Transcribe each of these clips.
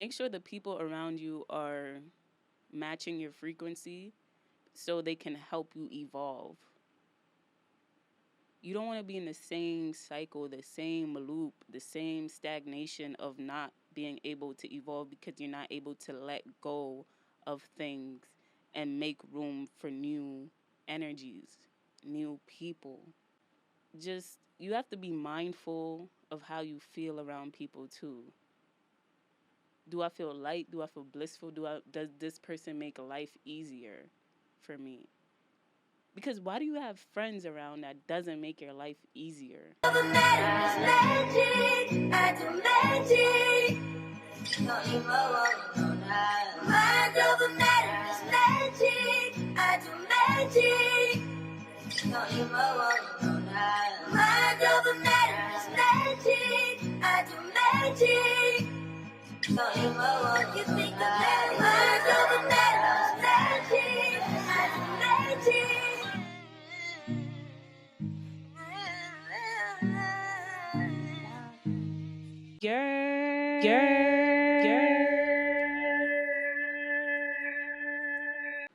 Make sure the people around you are matching your frequency so they can help you evolve. You don't want to be in the same cycle, the same loop, the same stagnation of not being able to evolve because you're not able to let go of things and make room for new energies, new people. Just, you have to be mindful of how you feel around people too. Do I feel light? Do I feel blissful? Does this person make life easier for me? Because why do you have friends around that doesn't make your life easier?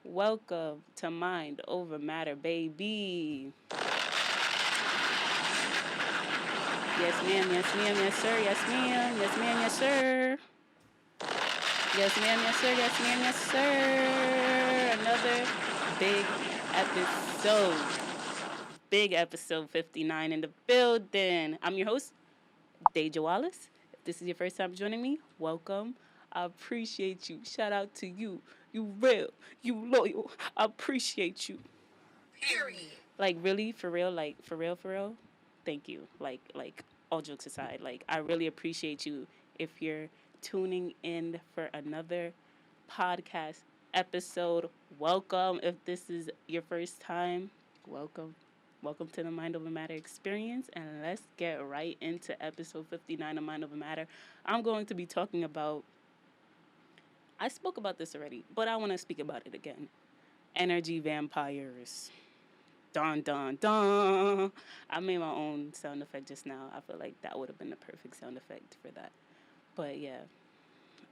Welcome to Mind Over Matter, baby. Yes, ma'am. Yes, ma'am. Yes, sir. Yes, ma'am. Yes, ma'am. Yes, sir. Yes, ma'am. Yes, sir. Yes, ma'am. Yes, sir. Another big episode. Big episode 59 in the building. I'm your host, Deja Wallace. If this is your first time joining me, welcome. I appreciate you. Shout out to you. You real. You loyal. I appreciate you. Period. Like, really, for real, like, for real, for real. Thank you. Like, all jokes aside, like, I really appreciate you if you're tuning in for another podcast episode. Welcome. If this is your first time, welcome. Welcome to the Mind Over Matter experience, and let's get right into episode 59 of Mind Over Matter. I'm going to be talking about, I spoke about this already, but I want to speak about it again. Energy vampires. Dun dun dun. I made my own sound effect just now. I feel like that would have been the perfect sound effect for that. But yeah,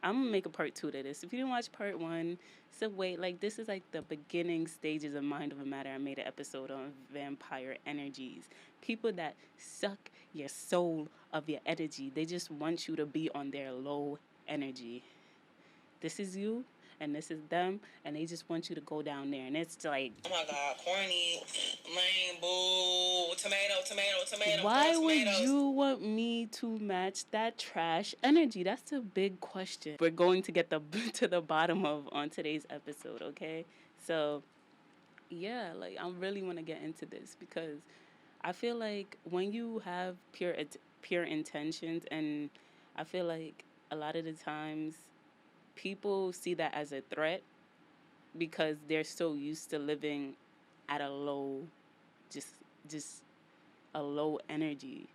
I'm gonna make a part 2 to this. If you didn't watch part 1, so wait, like this is like the beginning stages of Mind Over Matter. I made an episode on vampire energies. People that suck your soul of your energy. They just want you to be on their low energy. This is you and this is them, and they just want you to go down there, and it's like, oh my god, corny, lame, boo, tomato. Why would you want me to match that trash energy? That's a big question. We're going to get to the bottom of on today's episode, okay? So yeah, like I really want to get into this because I feel like when you have pure intentions, and I feel like a lot of the times people see that as a threat because they're so used to living at a low, just just a low energy.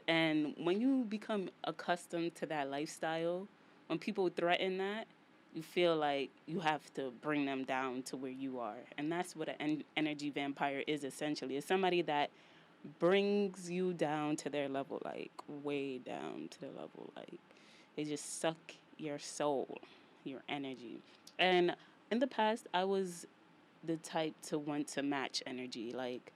And when you become accustomed to that lifestyle, when people threaten that, you feel like you have to bring them down to where you are. And that's what an energy vampire is essentially. It's somebody that brings you down to their level, like way down to their level. Like they just suck your soul, your energy. And in the past, I was the type to want to match energy. Like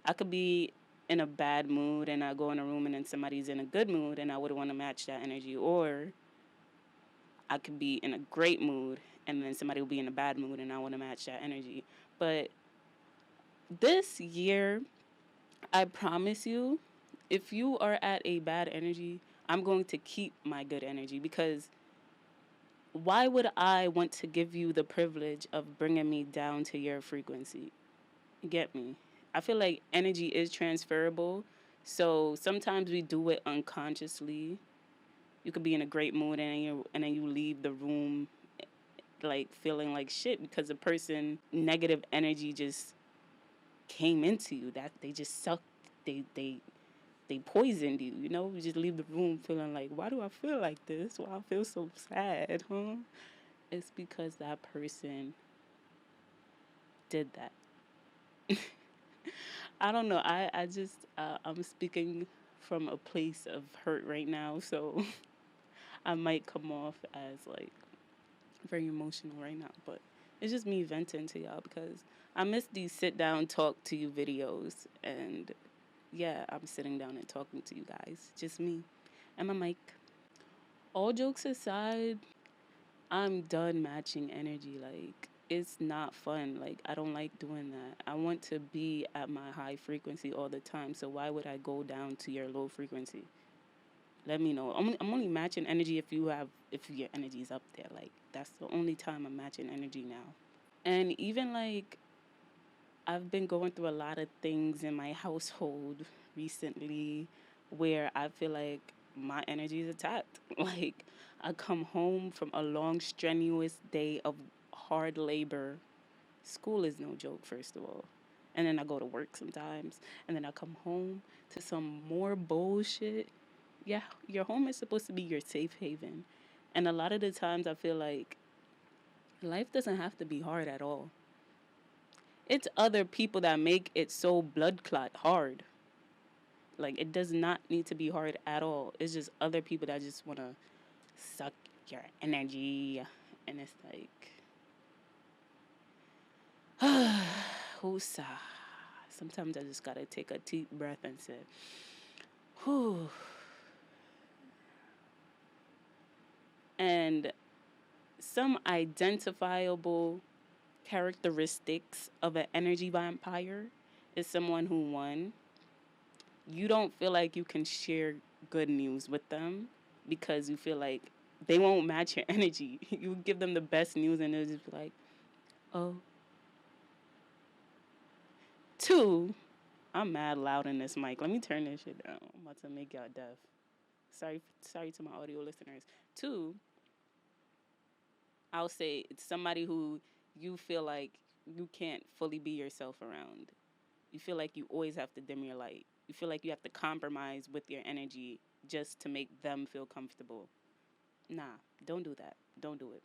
I could be in a bad mood and I go in a room and then somebody's in a good mood and I would want to match that energy. Or I could be in a great mood and then somebody will be in a bad mood and I want to match that energy. But this year, I promise you, if you are at a bad energy, I'm going to keep my good energy because why would I want to give you the privilege of bringing me down to your frequency? Get me? I feel like energy is transferable. So sometimes we do it unconsciously. You could be in a great mood and then you leave the room like feeling like shit because the person negative energy just came into you. That they just sucked. They poisoned you. You know, you just leave the room feeling like, why do I feel like this? Why I feel so sad, huh? It's because that person did that. I don't know. I just, I'm speaking from a place of hurt right now. So I might come off as like very emotional right now, but it's just me venting to y'all because I miss these sit down talk to you videos. And yeah, I'm sitting down and talking to you guys, just me and my mic. All jokes aside, I'm done matching energy. Like, it's not fun. Like, I don't like doing that. I want to be at my high frequency all the time. So why would I go down to your low frequency? Let me know. I'm only matching energy if your energy's up there. Like, that's the only time I'm matching energy now. And even like I've been going through a lot of things in my household recently where I feel like my energy is attacked. Like, I come home from a long, strenuous day of hard labor. School is no joke, first of all. And then I go to work sometimes. And then I come home to some more bullshit. Yeah, your home is supposed to be your safe haven. And a lot of the times I feel like life doesn't have to be hard at all. It's other people that make it so blood clot hard. Like, it does not need to be hard at all. It's just other people that just want to suck your energy. And it's like, whoosah. Sometimes I just got to take a deep breath and say, whew. And some identifiable characteristics of an energy vampire is someone who, one, you don't feel like you can share good news with them because you feel like they won't match your energy. You give them the best news and they'll just be like, oh. Two, I'm mad loud in this mic. Let me turn this shit down. I'm about to make y'all deaf. Sorry to my audio listeners. Two, I'll say it's somebody who you feel like you can't fully be yourself around. You feel like you always have to dim your light. You feel like you have to compromise with your energy just to make them feel comfortable. Nah, don't do that. Don't do it.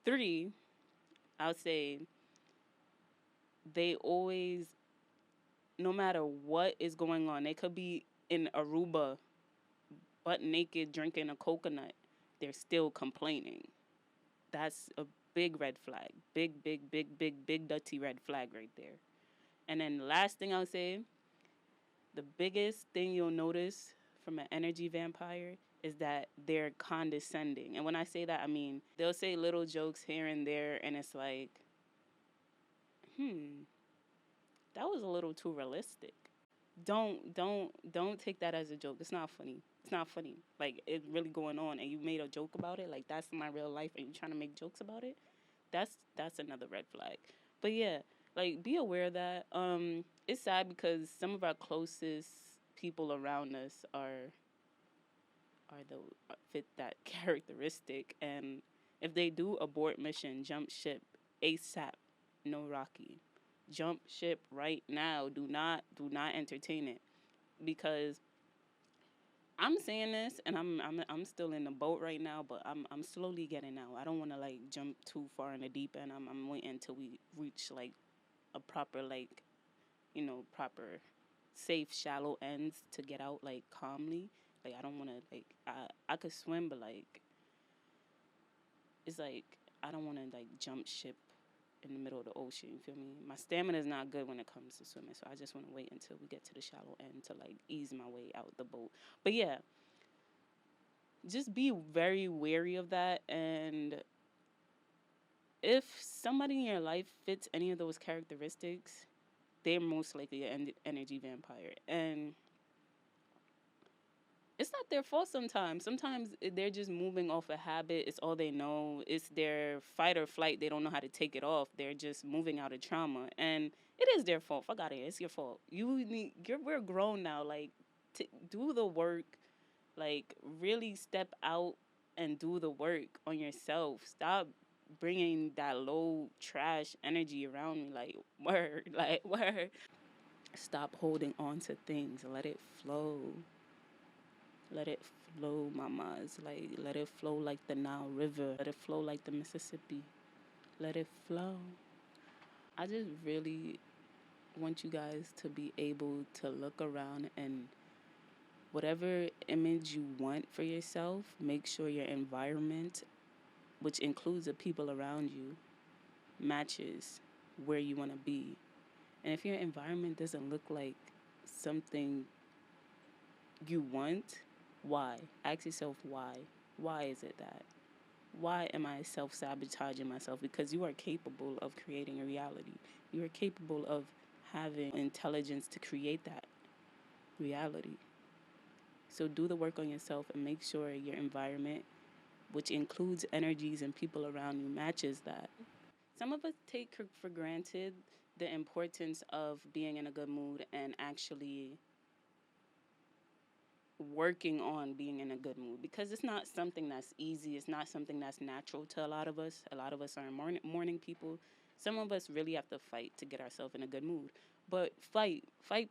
Three, I'll say they always, no matter what is going on, they could be in Aruba, butt naked, drinking a coconut. They're still complaining. That's a big red flag. Big, big, big, big, big, dirty red flag right there. And then the last thing I'll say, the biggest thing you'll notice from an energy vampire is that they're condescending. And when I say that, I mean they'll say little jokes here and there, and it's like, that was a little too realistic. Don't take that as a joke. It's not funny. It's not funny. Like, it's really going on, and you made a joke about it. Like, that's my real life, and you trying to make jokes about it. That's another red flag. But yeah, like, be aware of that. It's sad because some of our closest people around us are the fit that characteristic, and if they do abort mission, jump ship ASAP. No Rocky, jump ship right now. Do not entertain it, because I'm saying this and I'm still in the boat right now, but I'm slowly getting out. I don't want to like jump too far in the deep end. I'm waiting until we reach like a proper, like, proper safe shallow ends to get out like calmly. Like, I don't want to, like, I could swim, but like it's like I don't want to like jump ship in the middle of the ocean. You feel me? My stamina is not good when it comes to swimming, so I just want to wait until we get to the shallow end to like ease my way out the boat. But yeah, just be very wary of that. And if somebody in your life fits any of those characteristics, they're most likely an energy vampire. And it's not their fault sometimes. Sometimes they're just moving off a habit. It's all they know. It's their fight or flight. They don't know how to take it off. They're just moving out of trauma. And it is their fault. Fuck out of here. It's your fault. We're grown now. Like, do the work. Like, really step out and do the work on yourself. Stop bringing that low trash energy around me. Like, word. Like, word. Stop holding on to things. Let it flow. Let it flow, mamas. Like, let it flow like the Nile River. Let it flow like the Mississippi. Let it flow. I just really want you guys to be able to look around and Whatever image you want for yourself, make sure your environment, which includes the people around you, matches where you want to be. And if your environment doesn't look like something you want, why? Ask yourself why. Why is it that? Why am I self sabotaging myself? Because you are capable of creating a reality. You are capable of having intelligence to create that reality. So do the work on yourself and make sure your environment, which includes energies and people around you, matches that. Some of us take for granted the importance of being in a good mood and actually working on being in a good mood, because it's not something that's easy. It's not something that's natural to a lot of us. A lot of us are morning people. Some of us really have to fight to get ourselves in a good mood. But fight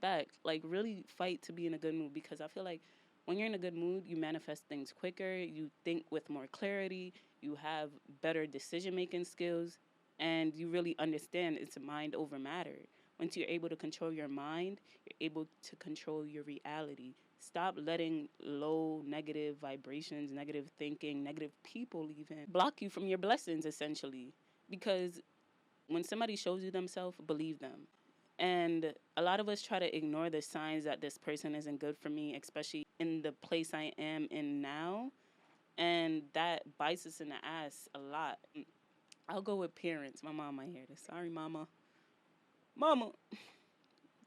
back. Like really fight to be in a good mood, because I feel like when you're in a good mood, you manifest things quicker, you think with more clarity, you have better decision making skills, and you really understand it's mind over matter. Once you're able to control your mind, you're able to control your reality. Stop letting low negative vibrations, negative thinking, negative people even block you from your blessings, essentially. Because when somebody shows you themselves, believe them. And a lot of us try to ignore the signs that this person isn't good for me, especially in the place I am in now. And that bites us in the ass a lot. I'll go with parents. My mom might hear this. Sorry, mama. Mama.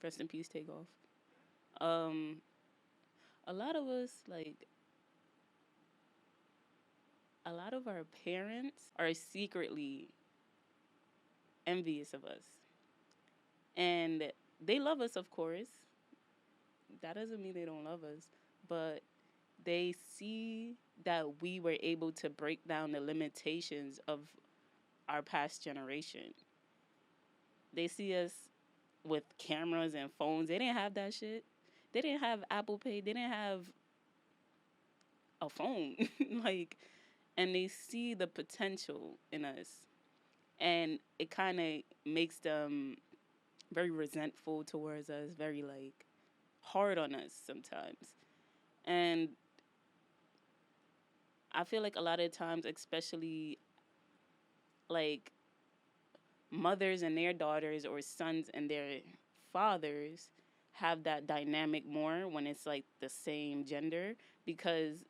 Rest in peace, take off. Um, a lot of us, like, a lot of our parents are secretly envious of us. And they love us, of course. That doesn't mean they don't love us, but they see that we were able to break down the limitations of our past generation. They see us with cameras and phones. They didn't have that shit. They didn't have Apple Pay. They didn't have a phone. Like, and they see the potential in us. And it kind of makes them very resentful towards us, very like hard on us sometimes. And I feel like a lot of times, especially like mothers and their daughters or sons and their fathers, have that dynamic more when it's like the same gender, because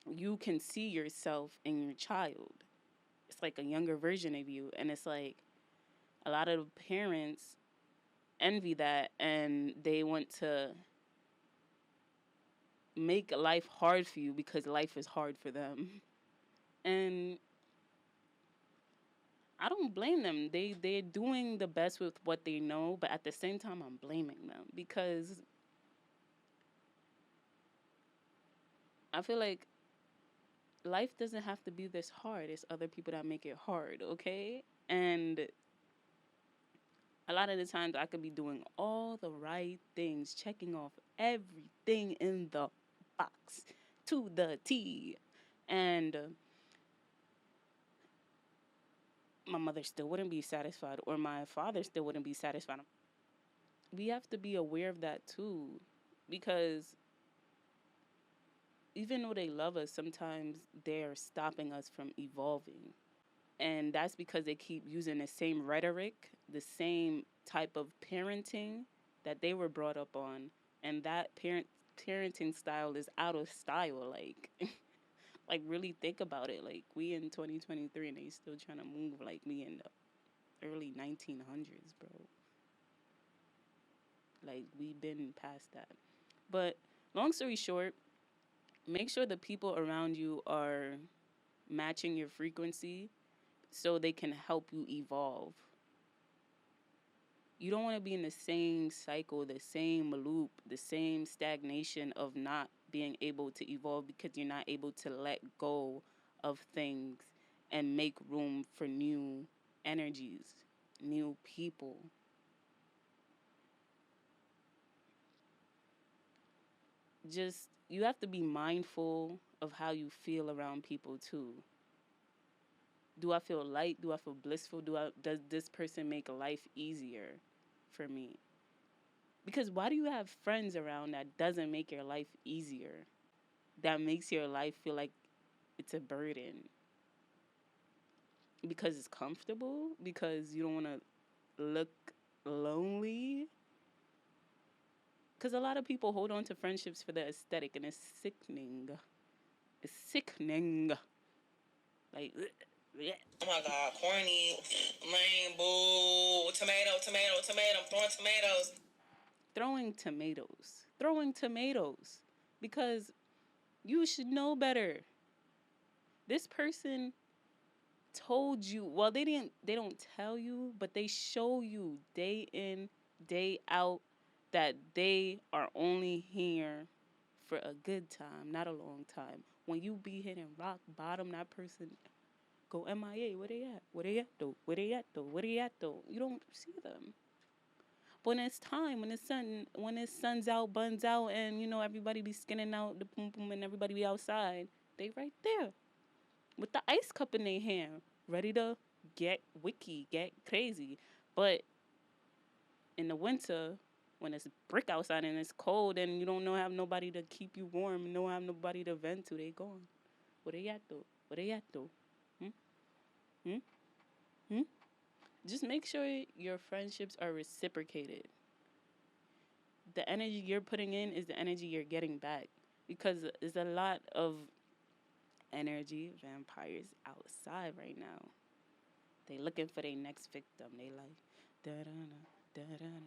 you can see yourself in your child. It's like a younger version of you. And it's like a lot of parents envy that, and they want to make life hard for you because life is hard for them. And I don't blame them. They're doing the best with what they know, but at the same time I'm blaming them, because I feel like life doesn't have to be this hard. It's other people that make it hard, okay? And a lot of the times I could be doing all the right things, checking off everything in the box to the T. And my mother still wouldn't be satisfied, or my father still wouldn't be satisfied. We have to be aware of that too, because even though they love us, sometimes they're stopping us from evolving. And that's because they keep using the same rhetoric, the same type of parenting that they were brought up on. And that parenting style is out of style. Like, like really think about it. Like, we in 2023 and they still trying to move like me in the early 1900s, bro. Like, we've been past that. But long story short, make sure the people around you are matching your frequency so they can help you evolve. You don't want to be in the same cycle, the same loop, the same stagnation of not being able to evolve because you're not able to let go of things and make room for new energies, new people. Just, you have to be mindful of how you feel around people too. Do I feel light? Do I feel blissful? Does this person make life easier for me? Because why do you have friends around that doesn't make your life easier? That makes your life feel like it's a burden? Because it's comfortable? Because you don't want to look lonely? Because a lot of people hold on to friendships for the aesthetic, and it's sickening. It's sickening. Like, yeah. Oh my god, corny, lame, boo, tomato, tomato, tomato, I'm throwing tomatoes. Throwing tomatoes. Because you should know better. This person told you, well, they don't tell you, but they show you day in, day out that they are only here for a good time, not a long time. When you be hitting rock bottom, that person go MIA. Where they at? Where they at though? Where they at though? Where they at though? You don't see them. When it's time, when the sun's out, buns out, and everybody be skinning out the pum pum, and everybody be outside, they right there with the ice cup in their hand, ready to get wicky, get crazy. But in the winter, when it's brick outside and it's cold, and you don't know have nobody to keep you warm, and don't have nobody to vent to, they gone. Where they at though? Where they at though? Hmm? Hmm? Hmm? Just make sure your friendships are reciprocated. The energy you're putting in is the energy you're getting back. Because there's a lot of energy vampires outside right now. They looking for their next victim. They like da da da da da da,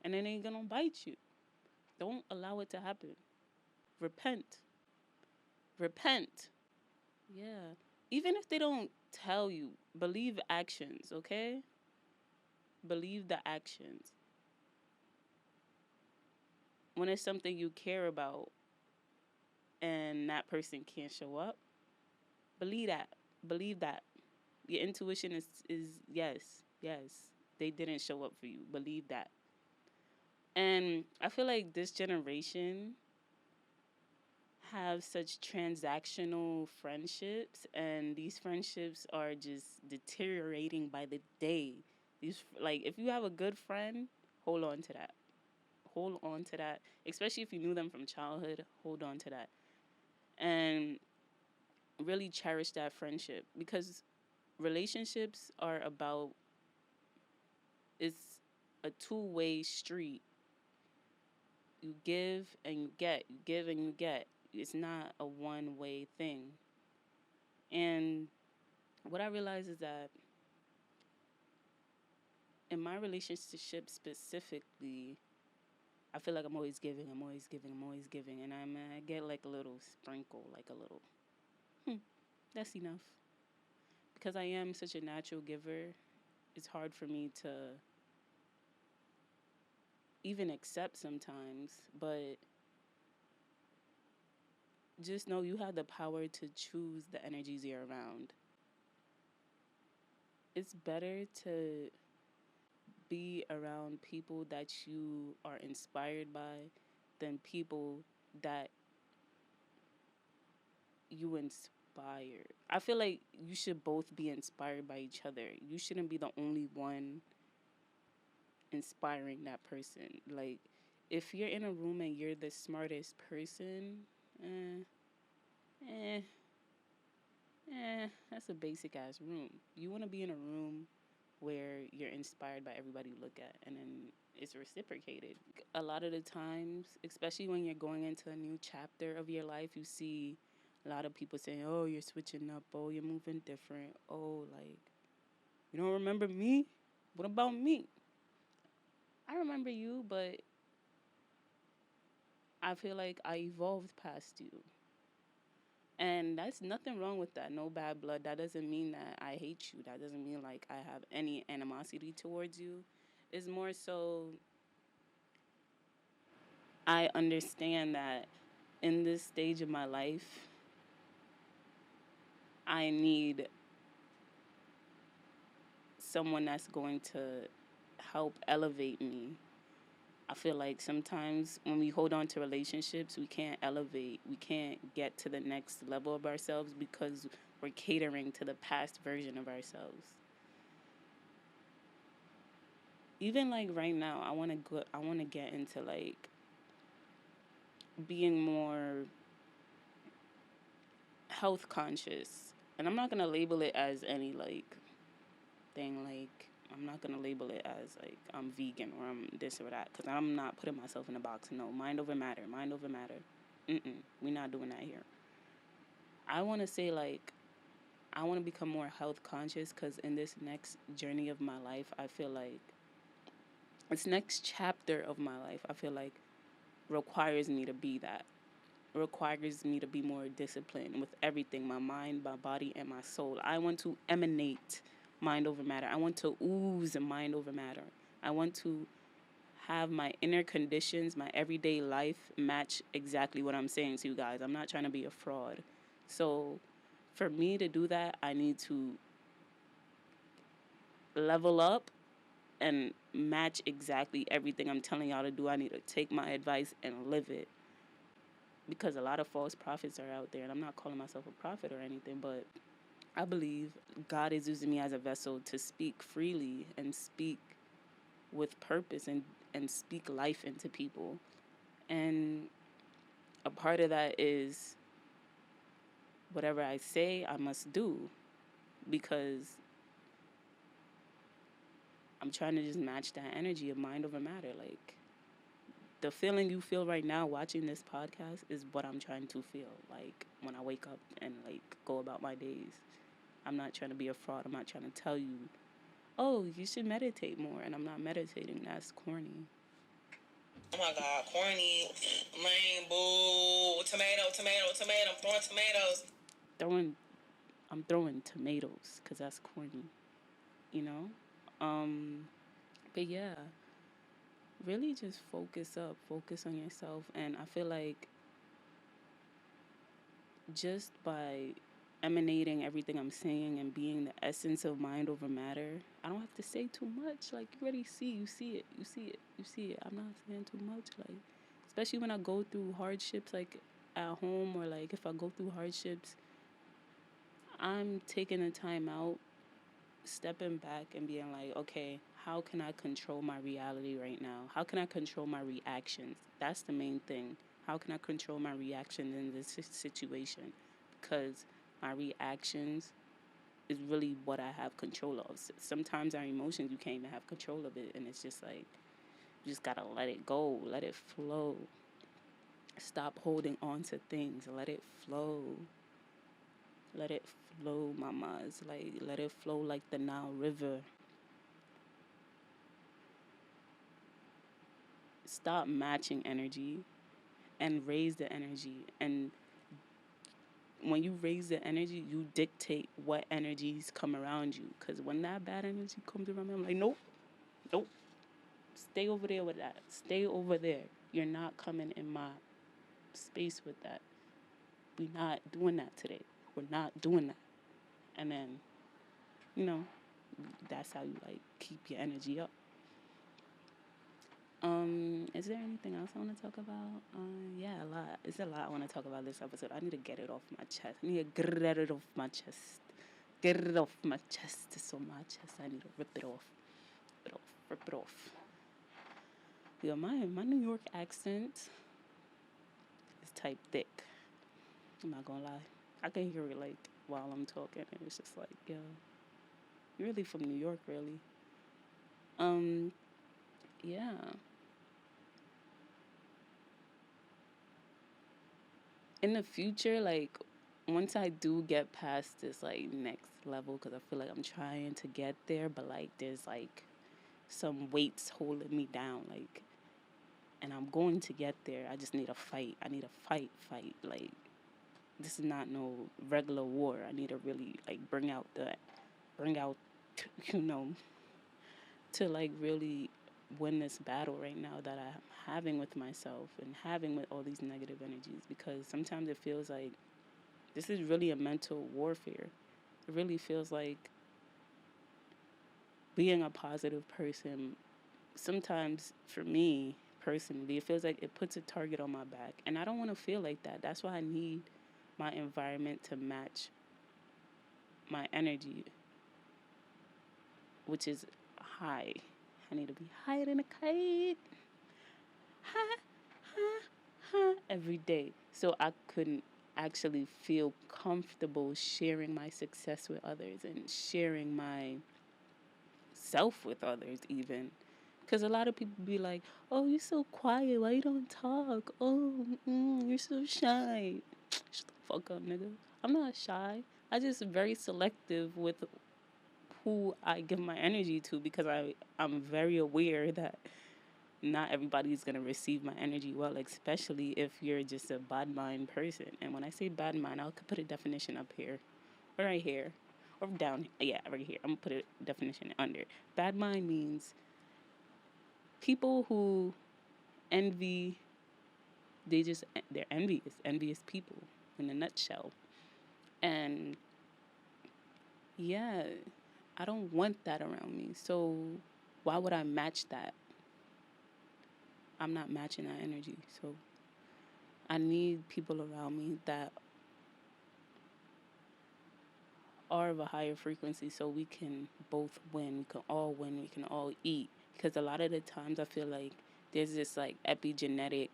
and then they gonna bite you. Don't allow it to happen. Repent. Repent. Yeah. Even if they don't tell you, believe actions, okay? Believe the actions. When it's something you care about and that person can't show up, believe that. Believe that. Your intuition is yes, yes. They didn't show up for you. Believe that. And I feel like this generation have such transactional friendships, and these friendships are just deteriorating by the day. These, like, if you have a good friend, hold on to that. Hold on to that. Especially if you knew them from childhood, hold on to that. And really cherish that friendship, because relationships are about, it's a two-way street. You give and you get, you give and you get. It's not a one-way thing. And what I realize is that in my relationship specifically, I feel like I'm always giving, I'm always giving, I'm always giving, and I get like a little sprinkle, like a little, that's enough. Because I am such a natural giver, it's hard for me to even accept sometimes, but just know you have the power to choose the energies you're around. It's better to be around people that you are inspired by than people that you inspire. I feel like you should both be inspired by each other. You shouldn't be the only one inspiring that person. Like, if you're in a room and you're the smartest person, eh, eh, that's a basic ass room. You want to be in a room where you're inspired by everybody you look at, and then it's reciprocated. A lot of the times, especially when you're going into a new chapter of your life, you see a lot of people saying, "Oh, you're switching up. Oh, you're moving different. Oh, like, you don't remember me? What about me?" I remember you, but I feel like I evolved past you. And that's nothing wrong with that. No bad blood. That doesn't mean that I hate you. That doesn't mean like I have any animosity towards you. It's more so I understand that in this stage of my life, I need someone that's going to help elevate me. I feel like sometimes when we hold on to relationships, we can't elevate. We can't get to the next level of ourselves because we're catering to the past version of ourselves. even like right now, I want to get into like being more health conscious. And I'm not going to label it as any like thing like I'm not gonna label it as like I'm vegan or I'm this or that because I'm not putting myself in a box. No, mind over matter, mind over matter. We're not doing that here. I want to say like I want to become more health conscious because in this next journey of my life, I feel like this next chapter of my life, I feel like requires me to be that. Requires me to be more disciplined with everything, my mind, my body, and my soul. I want to emanate mind over matter. I want to ooze mind over matter. I want to have my inner conditions, my everyday life match exactly what I'm saying to you guys. I'm not trying to be a fraud. So for me to do that, I need to level up and match exactly everything I'm telling y'all to do. I need to take my advice and live it. Because a lot of false prophets are out there, and I'm not calling myself a prophet or anything, but I believe God is using me as a vessel to speak freely and speak with purpose and speak life into people. And a part of that is whatever I say, I must do because I'm trying to just match that energy of mind over matter. Like the feeling you feel right now watching this podcast is what I'm trying to feel like when I wake up and like go about my days. I'm not trying to be a fraud. I'm not trying to tell you, oh, you should meditate more. And I'm not meditating. That's corny. Oh my God, corny, lame, bull, tomato, tomato, tomato. I'm throwing tomatoes. Throwing, I'm throwing tomatoes because that's corny, you know? But yeah, really just focus up, focus on yourself. And I feel like just by emanating everything I'm saying and being the essence of mind over matter, I don't have to say too much. Like you already see, you see it, you see it, you see it. I'm not saying too much. Like especially when I go through hardships like at home or like if I go through hardships, I'm taking the time out, stepping back and being like, okay, how can I control my reality right now? How can I control my reactions? That's the main thing. How can I control my reactions in this situation? Because my reactions is really what I have control of. Sometimes our emotions, you can't even have control of it. And it's just like, you just gotta let it go, let it flow. Stop holding on to things, let it flow. Let it flow, mamas. Like, let it flow like the Nile River. Stop matching energy and raise the energy. And when you raise the energy, you dictate what energies come around you. Because when that bad energy comes around me, I'm like, nope, nope. Stay over there with that. Stay over there. You're not coming in my space with that. We're not doing that today. We're not doing that. And then, you know, that's how you like keep your energy up. Is there anything else I want to talk about? Yeah, a lot. It's a lot I want to talk about this episode. I need to get it off my chest. I need to get it off my chest. Get it off my chest. It's on my chest. I need to rip it off. Rip it off. Rip it off. Yeah, my New York accent is type thick. I'm not gonna lie. I can hear it like while I'm talking, and it's just like, yo, you're really from New York, really. Um, yeah. In the future, like once I do get past this like next level, because I feel like I'm trying to get there, but like there's like some weights holding me down, like, and I'm going to get there. I just need a fight. I need a fight. Like this is not no regular war. I need to really like bring out, you know, to like really win this battle right now that I'm having with myself and having with all these negative energies because sometimes it feels like this is really a mental warfare. It really feels like being a positive person. Sometimes for me personally, it feels like it puts a target on my back. And I don't want to feel like that. That's why I need my environment to match my energy, which is high. I need to be higher than a kite. Ha, ha, ha, every day. So I couldn't actually feel comfortable sharing my success with others and sharing my self with others, even. Because a lot of people be like, oh, you're so quiet. Why you don't talk? Oh, you're so shy. Shut the fuck up, nigga. I'm not shy. I just very selective with who I give my energy to because I'm very aware that not everybody's gonna receive my energy well, especially if you're just a bad mind person. And when I say bad mind, I'll put a definition up here, or right here, or down. Yeah, right here. I'm gonna put a definition under. Bad mind means people who envy. They're envious people in a nutshell. And yeah, I don't want that around me. So why would I match that? I'm not matching that energy. So I need people around me that are of a higher frequency so we can both win. We can all win. We can all eat. Because a lot of the times I feel like there's this like epigenetic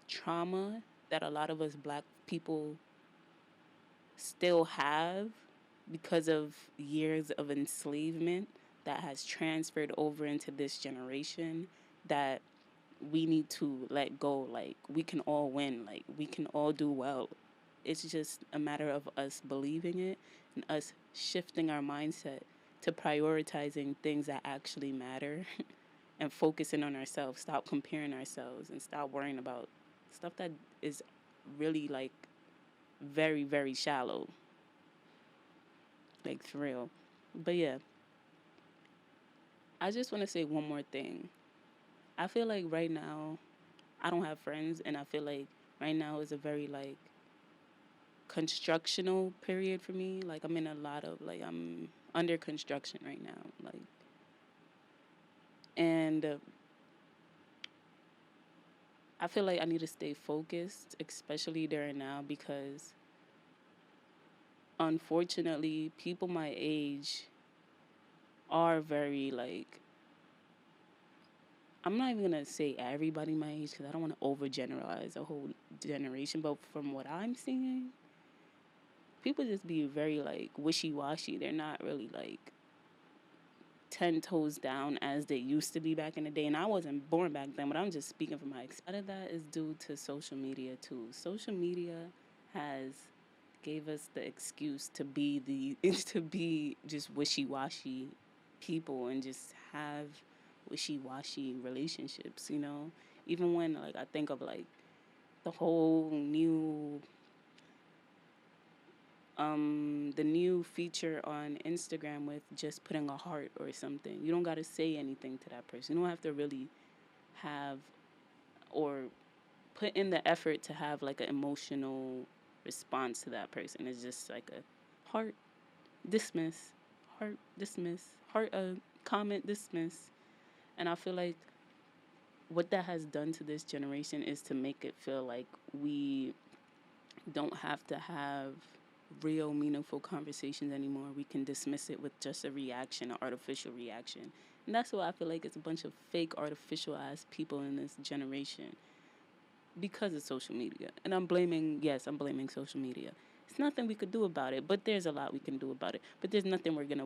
trauma that a lot of us black people still have because of years of enslavement that has transferred over into this generation that we need to let go. Like, we can all win. Like, we can all do well. It's just a matter of us believing it and us shifting our mindset to prioritizing things that actually matter and focusing on ourselves. Stop comparing ourselves and stop worrying about stuff that is really like very, very shallow. Like, for real. But yeah, I just want to say one more thing. I feel like right now I don't have friends, and I feel like right now is a very like constructional period for me. Like, I'm in a lot of like I'm under construction right now. Like, and I feel like I need to stay focused, especially during now, because unfortunately, people my age are very like, I'm not even gonna say everybody my age because I don't want to overgeneralize a whole generation, but from what I'm seeing, people just be very like wishy washy. They're not really like 10 toes down as they used to be back in the day. And I wasn't born back then, but I'm just speaking from my experience. A lot of that is due to social media too. Social media has gave us the excuse to be to be just wishy washy people and just have wishy washy relationships, you know? Even when like I think of like the whole new the new feature on Instagram with just putting a heart or something. You don't got to say anything to that person. You don't have to really have or put in the effort to have like an emotional response to that person. It's just like a heart dismiss, heart dismiss, heart comment dismiss. And I feel like what that has done to this generation is to make it feel like we don't have to have real meaningful conversations anymore. We can dismiss it with just a reaction, an artificial reaction. And that's why I feel like it's a bunch of fake artificial ass people in this generation because of social media. And I'm blaming social media. It's nothing we could do about it, but there's a lot we can do about it. But there's nothing we're going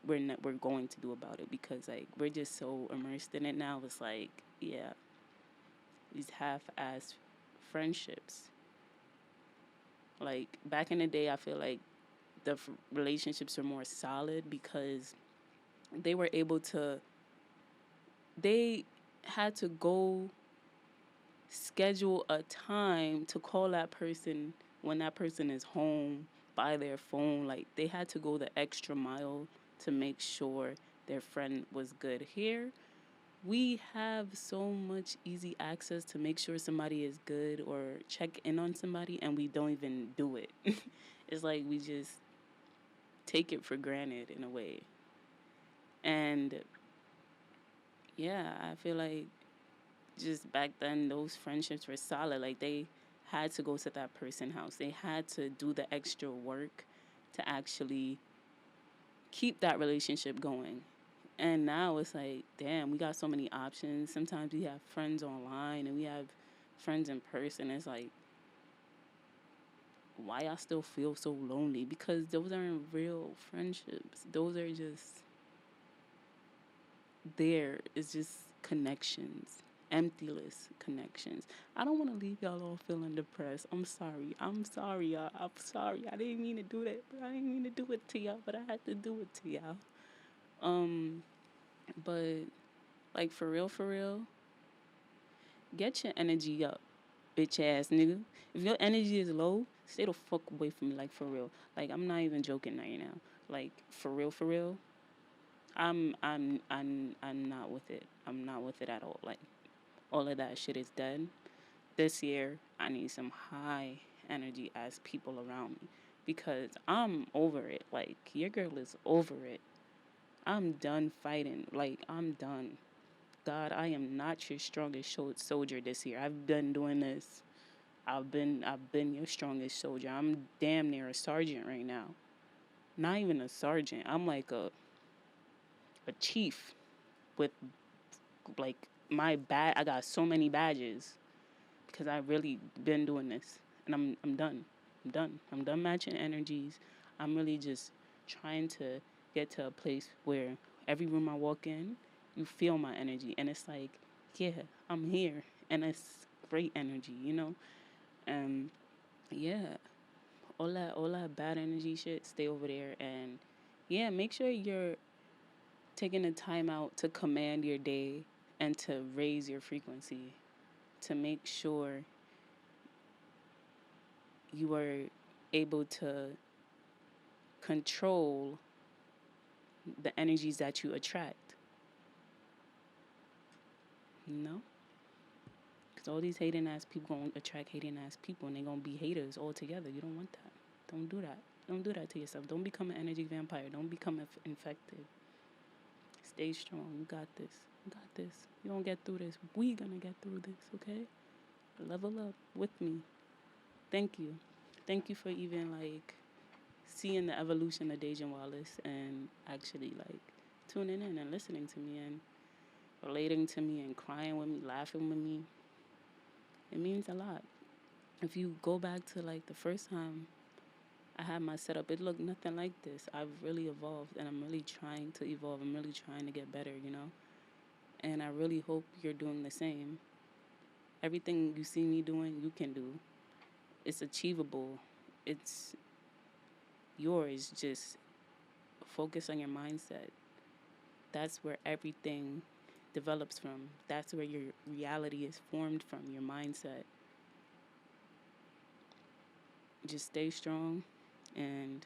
to do about it because like we're just so immersed in it now. It's like, yeah, these half-ass friendships. Like back in the day, I feel like the relationships are more solid because they were able to they had to go schedule a time to call that person when that person is home by their phone. Like they had to go the extra mile to make sure their friend was good. Here we have so much easy access to make sure somebody is good or check in on somebody, and we don't even do it. It's like we just take it for granted in a way. And yeah, I feel like just back then those friendships were solid. Like they had to go to that person's house. They had to do the extra work to actually keep that relationship going. And now it's like, damn, we got so many options. Sometimes we have friends online and we have friends in person. It's like, why I still feel so lonely? Because those aren't real friendships. Those are just there. It's just connections, emptyless connections. I don't want to leave y'all all feeling depressed. I'm sorry. I'm sorry, y'all. I'm sorry. I didn't mean to do that. But I didn't mean to do it to y'all. But I had to do it to y'all. But like for real, get your energy up, bitch ass nigga. If your energy is low, stay the fuck away from me. Like for real. Like I'm not even joking right now. Like for real, for real. I'm not with it. I'm not with it at all. Like all of that shit is dead. This year I need some high energy as people around me because I'm over it. Like your girl is over it. I'm done fighting. Like I'm done. God, I am not your strongest soldier this year. I've been doing this. I've been your strongest soldier. I'm damn near a sergeant right now. Not even a sergeant. I'm like a chief with like I got so many badges because I really been doing this and I'm done. I'm done. I'm done matching energies. I'm really just trying to get to a place where every room I walk in, you feel my energy and it's like, yeah, I'm here and it's great energy, you know? And yeah, all that bad energy shit, stay over there and yeah, make sure you're taking the time out to command your day and to raise your frequency to make sure you are able to control the energies that you attract. You know? Because all these hating ass people gonna attract hating ass people and they gonna be haters altogether. You don't want that. Don't do that. Don't do that to yourself. Don't become an energy vampire. Don't become infected. Stay strong. You got this. You got this. You don't get through this. We gonna get through this, okay? Level up with me. Thank you. Thank you for even like seeing the evolution of Dejan Wallace and actually like tuning in and listening to me and relating to me and crying with me, laughing with me. It means a lot. If you go back to like the first time I had my setup, it looked nothing like this. I've really evolved and I'm really trying to evolve. I'm really trying to get better, you know? And I really hope you're doing the same. Everything you see me doing, you can do. It's achievable. It's yours. Just focus on your mindset. That's where everything develops from. That's where your reality is formed from, your mindset. Just stay strong and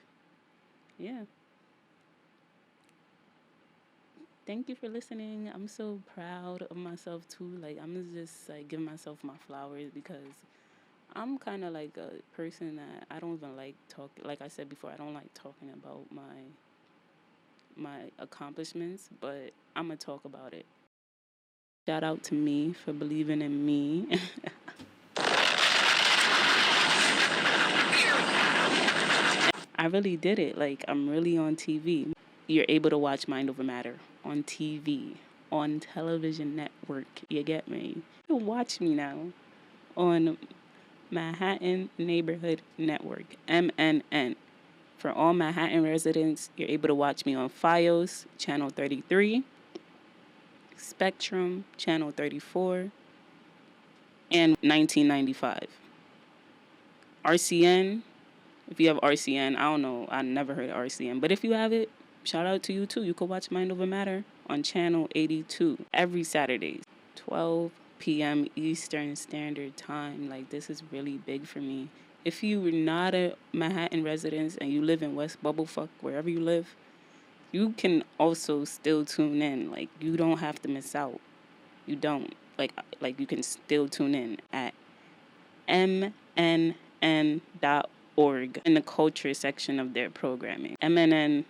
yeah. Thank you for listening. I'm so proud of myself too. Like I'm just like giving myself my flowers because I'm kind of like a person that I don't even like talk. Like I said before, I don't like talking about my accomplishments, but I'm gonna talk about it. Shout out to me for believing in me. I really did it. Like I'm really on TV. You're able to watch Mind Over Matter on TV, on television network. You get me? You can watch me now on Manhattan Neighborhood Network, MNN. For all Manhattan residents, you're able to watch me on FiOS, Channel 33, Spectrum, Channel 34, and 1995. RCN, if you have RCN, I don't know, I never heard of RCN, but if you have it, shout out to you too. You can watch Mind Over Matter on Channel 82 every Saturday, 12 p.m. Eastern Standard Time. Like, this is really big for me. If you're not a Manhattan resident and you live in West Bubblefuck, wherever you live, you can also still tune in. Like, you don't have to miss out. You don't. Like you can still tune in at mnn.org in the culture section of their programming. mnn.org.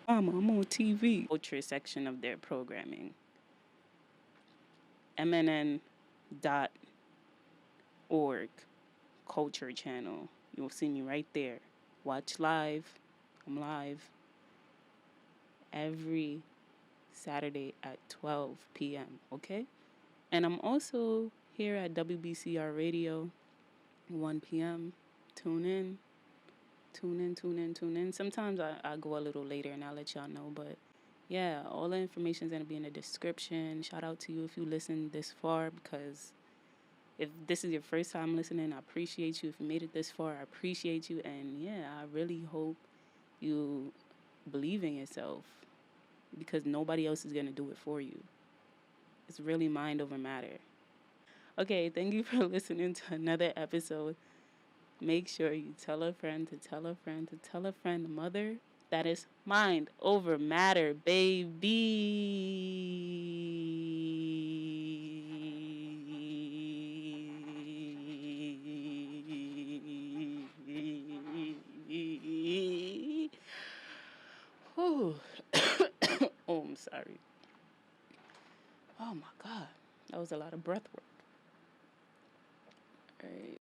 I'm on TV. Culture section of their programming. mnn.org. Culture channel. You'll see me right there. Watch live. I'm live. every Saturday at 12 p.m., okay? And I'm also here at WBCR Radio, 1 p.m. Tune in, tune in, tune in, tune in. Sometimes I go a little later and I'll let y'all know, but yeah, all the information is going to be in the description. Shout out to you if you listen this far, because if this is your first time listening, I appreciate you. If you made it this far, I appreciate you. And yeah, I really hope you believe in yourself, because nobody else is going to do it for you. It's really mind over matter. Okay, thank you for listening to another episode. Make sure you tell a friend to tell a friend to tell a friend, mother. That is mind over matter, baby. Oh, I'm sorry. Oh my God. That was a lot of breath work. All right.